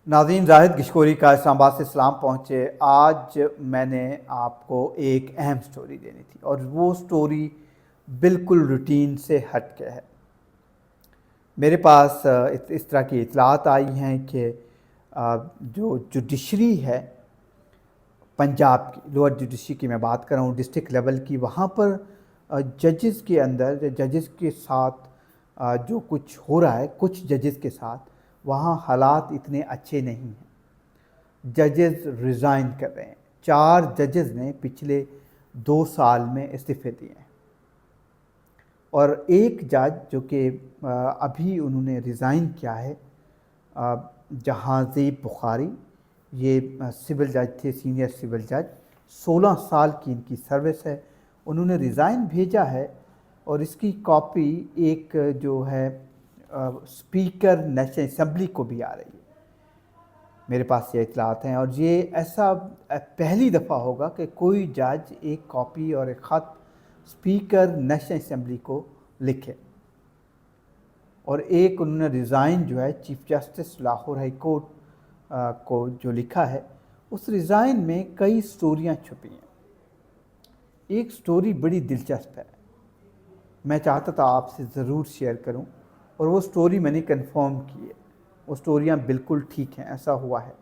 नाज़रीन, जाहिद गिशकोरी का इस्लामाबाद से इस्लाम पहुँचे। आज मैंने आपको एक अहम स्टोरी देनी थी और वो स्टोरी बिल्कुल रूटीन से हट के है। मेरे पास इस तरह की इतलात आई हैं कि जो जुडिशरी है पंजाब की, लोअर जुडिशरी की मैं बात कर रहा हूँ, डिस्ट्रिक्ट लेवल की, वहाँ पर जजेस के अंदर, जजेस के साथ जो कुछ हो रहा है, कुछ जजेस के साथ वहाँ हालात इतने अच्छे नहीं हैं। जजेस रिज़ाइन कर रहे हैं। 4 जजेस ने पिछले 2 साल में इस्तीफ़े दिए हैं और एक जज जो कि अभी उन्होंने रिज़ाइन किया है, जहांज़ेब बुखारी, ये सिविल जज थे, सीनियर सिविल जज। 16 साल की इनकी सर्विस है। उन्होंने रिज़ाइन भेजा है और इसकी कॉपी एक जो है स्पीकर नेशनल असम्बली को भी आ रही है। मेरे पास ये इतलात हैं और ये ऐसा पहली दफ़ा होगा कि कोई जज एक कॉपी और एक ख़त स्पीकर नेशनल असम्बली को लिखे। और एक उन्होंने रिज़ाइन जो है chief justice Lahore high court को जो लिखा है, उस रिज़ाइन में कई स्टोरियां छुपी हैं। एक स्टोरी बड़ी दिलचस्प है, मैं चाहता था आपसे ज़रूर शेयर करूं, और वो स्टोरी मैंने कंफर्म की है। वो स्टोरियां बिल्कुल ठीक हैं, ऐसा हुआ है।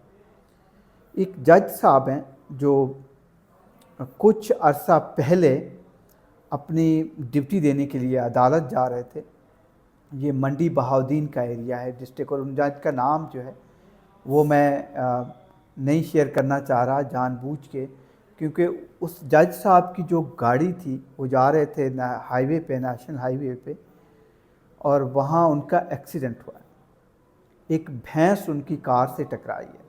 एक जज साहब हैं जो कुछ अरसा पहले अपनी ड्यूटी देने के लिए अदालत जा रहे थे। ये मंडी बहाउद्दीन का एरिया है डिस्ट्रिक्ट, और उन जज का नाम जो है वो मैं नहीं शेयर करना चाह रहा जानबूझ के, क्योंकि उस जज साहब की जो गाड़ी थी वो जा रहे थे हाईवे पे, नेशनल हाईवे पे, और वहाँ उनका एक्सीडेंट हुआ है। एक भैंस उनकी कार से टकराई है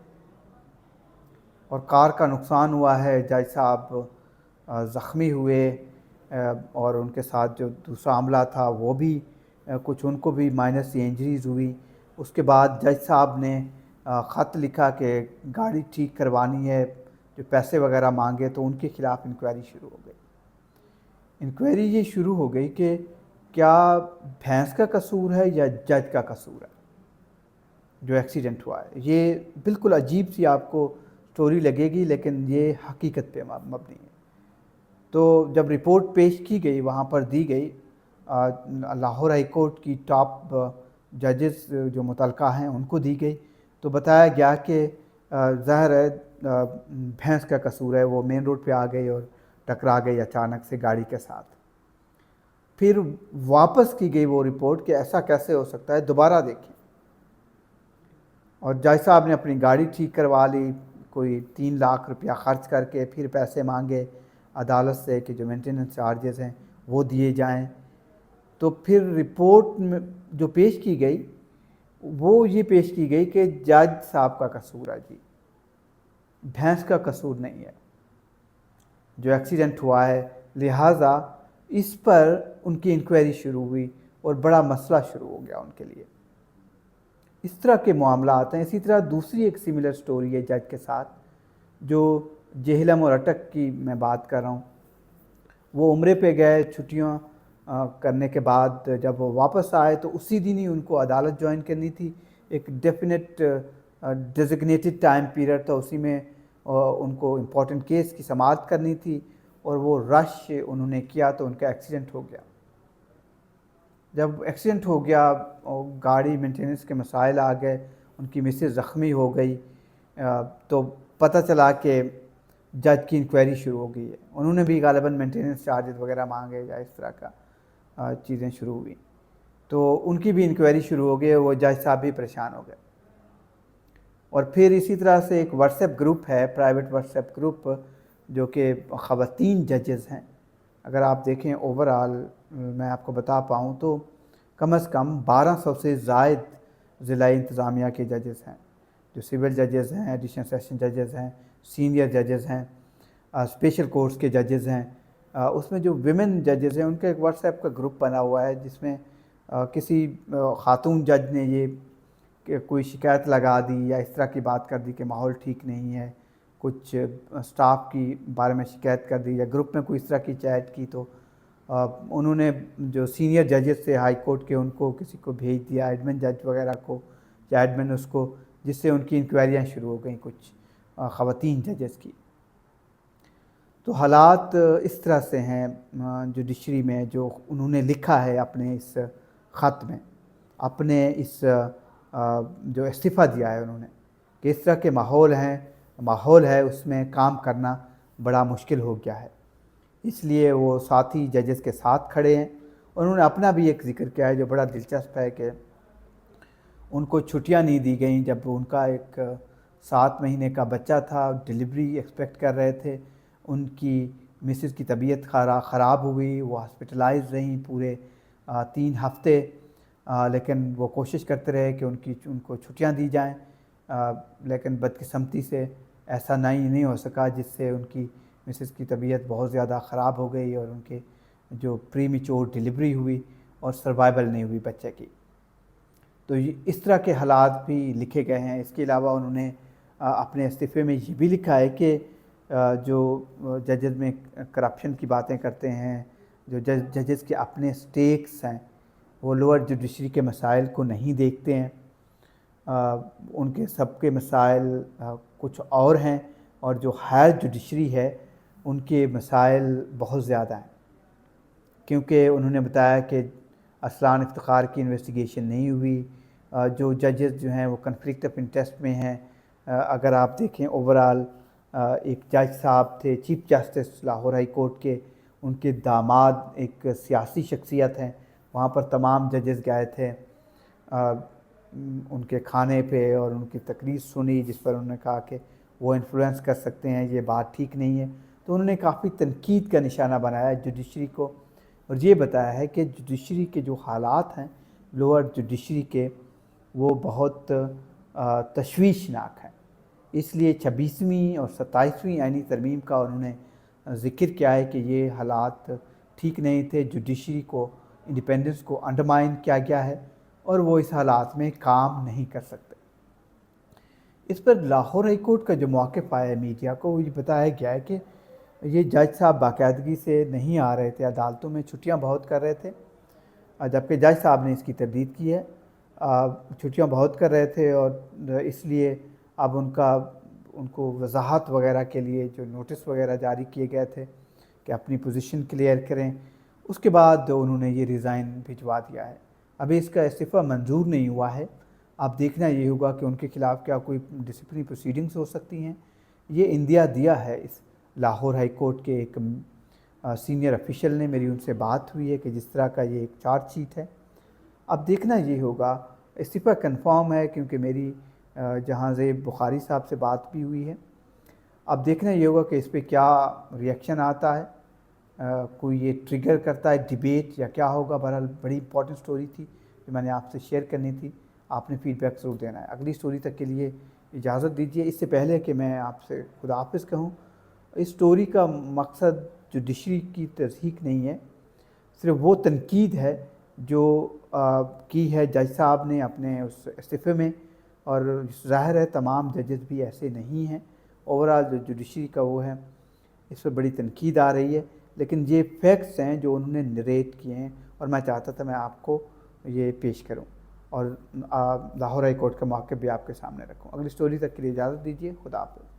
और कार का नुकसान हुआ है। जज साहब ज़ख्मी हुए और उनके साथ जो दूसरा अमला था वो भी कुछ, उनको भी माइनर सी इंजरीज़ हुई। उसके बाद जज साहब ने ख़त लिखा कि गाड़ी ठीक करवानी है, जो पैसे वगैरह मांगे, तो उनके ख़िलाफ़ इंक्वायरी शुरू हो गई। इंक्वायरी ये शुरू हो गई कि क्या भैंस का कसूर है या जज का कसूर है जो एक्सीडेंट हुआ है। ये बिल्कुल अजीब सी आपको स्टोरी लगेगी, लेकिन ये हकीकत पे मबनी है। तो जब रिपोर्ट पेश की गई, वहाँ पर दी गई, लाहौर हाई कोर्ट की टॉप जजेस जो मुतलका हैं उनको दी गई, तो बताया गया कि ज़ाहिर है भैंस का कसूर है, वो मेन रोड पे आ गई और टकरा गई अचानक से गाड़ी के साथ। फिर वापस की गई वो रिपोर्ट कि ऐसा कैसे हो सकता है, दोबारा देखी, और जज साहब ने अपनी गाड़ी ठीक करवा ली, कोई 3 लाख रुपया ख़र्च करके। फिर पैसे मांगे अदालत से कि जो मेंटेनेंस चार्जेस हैं वो दिए जाएं। तो फिर रिपोर्ट में जो पेश की गई वो ये पेश की गई कि जज साहब का कसूर है जी, भैंस का कसूर नहीं है जो एक्सीडेंट हुआ है। लिहाजा इस पर उनकी इंक्वायरी शुरू हुई और बड़ा मसला शुरू हो गया उनके लिए। इस तरह के मामला आते हैं। इसी तरह दूसरी एक सिमिलर स्टोरी है जज के साथ, जो जेहलम और अटक की मैं बात कर रहा हूँ। वो उम्रे पे गए छुट्टियाँ करने के बाद, जब वो वापस आए तो उसी दिन ही उनको अदालत ज्वाइन करनी थी। एक डेफिनेट डेजिग्नेटेड टाइम पीरियड था, उसी में उनको इम्पोर्टेंट केस की समाअत करनी थी, और वो रश उन्होंने किया तो उनका एक्सीडेंट हो गया। जब एक्सीडेंट हो गया, गाड़ी मेंटेनेंस के मसाइल आ गए, उनकी मिसेस ज़ख्मी हो गई, तो पता चला कि जज की इंक्वायरी शुरू हो गई है। उन्होंने भी गालिबन मेंटेनेंस चार्जेस वगैरह मांगे या इस तरह का चीज़ें शुरू हुई, तो उनकी भी इंक्वायरी शुरू हो गई। वो जज साहब भी परेशान हो गए। और फिर इसी तरह से एक व्हाट्सएप ग्रुप है, प्राइवेट व्हाट्सएप ग्रुप, जो कि ख़वातीन जजेस हैं। अगर आप देखें ओवरऑल मैं आपको बता पाऊँ तो कम से कम 1200 से ज़ायद ज़िला इंतज़ामिया के जजेस हैं, जो सिविल जजेस हैं, एडिशनल सेशन जजेस हैं, सीनियर जजेस हैं, स्पेशल कोर्ट्स के जजेस हैं। उसमें जो विमेन जजेस हैं उनका एक व्हाट्सएप का ग्रुप बना हुआ है, जिसमें किसी ख़ातून जज ने ये कि कोई शिकायत लगा दी या इस तरह की बात कर दी कि माहौल ठीक नहीं है, कुछ स्टाफ की बारे में शिकायत कर दी, या ग्रुप में कोई इस तरह की चैट की, तो उन्होंने जो सीनियर जजेस थे हाई कोर्ट के, उनको किसी को भेज दिया, एडमिन जज वगैरह को, या एडमिन उसको جس سے ان کی انکوائریاں شروع ہو گئیں کچھ خواتین ججز کی۔ تو حالات اس طرح سے ہیں جوڈیشری میں، جو انہوں نے لکھا ہے اپنے اس خط میں، اپنے اس جو استعفیٰ دیا ہے انہوں نے، کہ اس طرح کے ماحول ہے اس میں کام کرنا بڑا مشکل ہو گیا ہے۔ اس لیے وہ ساتھی ججز کے ساتھ کھڑے ہیں۔ انہوں نے اپنا بھی ایک ذکر کیا ہے جو بڑا دلچسپ ہے، کہ ان کو چھٹیاں نہیں دی گئیں جب ان کا ایک 7 مہینے کا بچہ تھا، ڈلیوری ایکسپیکٹ کر رہے تھے، ان کی مسز کی طبیعت خراب ہوئی، وہ ہاسپٹلائز رہیں پورے 3 ہفتے، لیکن وہ کوشش کرتے رہے کہ ان کو چھٹیاں دی جائیں، لیکن بدقسمتی سے ایسا نہیں ہو سکا، جس سے ان کی مسز کی طبیعت بہت زیادہ خراب ہو گئی اور ان کے جو پری میچور ڈلیوری ہوئی اور سروائیول نہیں ہوئی بچے کی۔ تو اس طرح کے حالات بھی لکھے گئے ہیں۔ اس کے علاوہ انہوں نے اپنے استعفے میں یہ بھی لکھا ہے کہ جو ججز میں کرپشن کی باتیں کرتے ہیں، جو ججز کے اپنے سٹیکس ہیں، وہ لوور جوڈیشری کے مسائل کو نہیں دیکھتے ہیں، ان کے سب کے مسائل کچھ اور ہیں، اور جو ہائر جوڈیشری ہے ان کے مسائل بہت زیادہ ہیں، کیونکہ انہوں نے بتایا کہ ارسلان افتخار کی انویسٹیگیشن نہیں ہوئی، جو ججز جو ہیں وہ کنفلکٹ آف انٹرسٹ میں ہیں۔ اگر آپ دیکھیں اوورال، ایک جج صاحب تھے chief justice Lahore high court کے، ان کے داماد ایک سیاسی شخصیت ہیں، وہاں پر تمام ججز گئے تھے ان کے کھانے پہ اور ان کی تقریر سنی، جس پر انہوں نے کہا کہ وہ انفلوئنس کر سکتے ہیں، یہ بات ٹھیک نہیں ہے۔ تو انہوں نے کافی تنقید کا نشانہ بنایا ہے جوڈیشری کو، اور یہ بتایا ہے کہ جوڈیشری کے جو حالات ہیں لوور جوڈیشری کے، وہ بہت تشویشناک ہیں۔ اس لیے 26ویں اور 27ویں آئینی ترمیم کا انہوں نے ذکر کیا ہے کہ یہ حالات ٹھیک نہیں تھے، جوڈیشری کو انڈیپینڈنس کو انڈرمائن کیا گیا ہے، اور وہ اس حالات میں کام نہیں کر سکتے۔ اس پر لاہور ہائی کورٹ کا جو موقف آیا ہے میڈیا کو، وہ یہ بتایا گیا ہے کہ یہ جج صاحب باقاعدگی سے نہیں آ رہے تھے عدالتوں میں، چھٹیاں بہت کر رہے تھے، جبکہ جج صاحب نے اس کی تردید کی ہے، چھٹیاں بہت کر رہے تھے، اور اس لیے اب ان کو وضاحت وغیرہ کے لیے جو نوٹس وغیرہ جاری کیے گئے تھے کہ اپنی پوزیشن کلیئر کریں، اس کے بعد انہوں نے یہ ریزائن بھجوا دیا ہے۔ ابھی اس کا استعفیٰ منظور نہیں ہوا ہے، اب دیکھنا یہ ہوگا کہ ان کے خلاف کیا کوئی ڈسپلنری پروسیڈنگز ہو سکتی ہیں۔ یہ اندیا دیا ہے اس لاہور ہائی کورٹ کے ایک سینئر افیشل نے، میری ان سے بات ہوئی ہے کہ جس طرح کا یہ ایک چارج شیٹ ہے۔ اب دیکھنا یہ ہوگا، استعفیٰ کنفرم ہے کیونکہ میری جہاں زیب بخاری صاحب سے بات بھی ہوئی ہے۔ اب دیکھنا یہ ہوگا کہ اس پہ کیا ری ایکشن آتا ہے، کوئی یہ ٹریگر کرتا ہے ڈیبیٹ یا کیا ہوگا۔ بہرحال بڑی امپورٹنٹ سٹوری تھی جو میں نے آپ سے شیئر کرنی تھی، آپ نے فیڈ بیک ضرور دینا ہے۔ اگلی سٹوری تک کے لیے اجازت دیجیے۔ اس سے پہلے کہ میں آپ سے خدا حافظ کہوں، اس سٹوری کا مقصد جوڈیشری کی تصحیح نہیں ہے، صرف وہ تنقید ہے جو کی ہے جج صاحب نے اپنے اس استعفے میں، اور ظاہر ہے تمام ججز بھی ایسے نہیں ہیں۔ اوورال جو جوڈیشری کا وہ ہے، اس پر بڑی تنقید آ رہی ہے، لیکن یہ فیکٹس ہیں جو انہوں نے نریٹ کیے ہیں، اور میں چاہتا تھا میں آپ کو یہ پیش کروں، اور لاہور ہائی کورٹ کا موقف بھی آپ کے سامنے رکھوں۔ اگلی سٹوری تک کے لیے اجازت دیجیے، خدا حافظ۔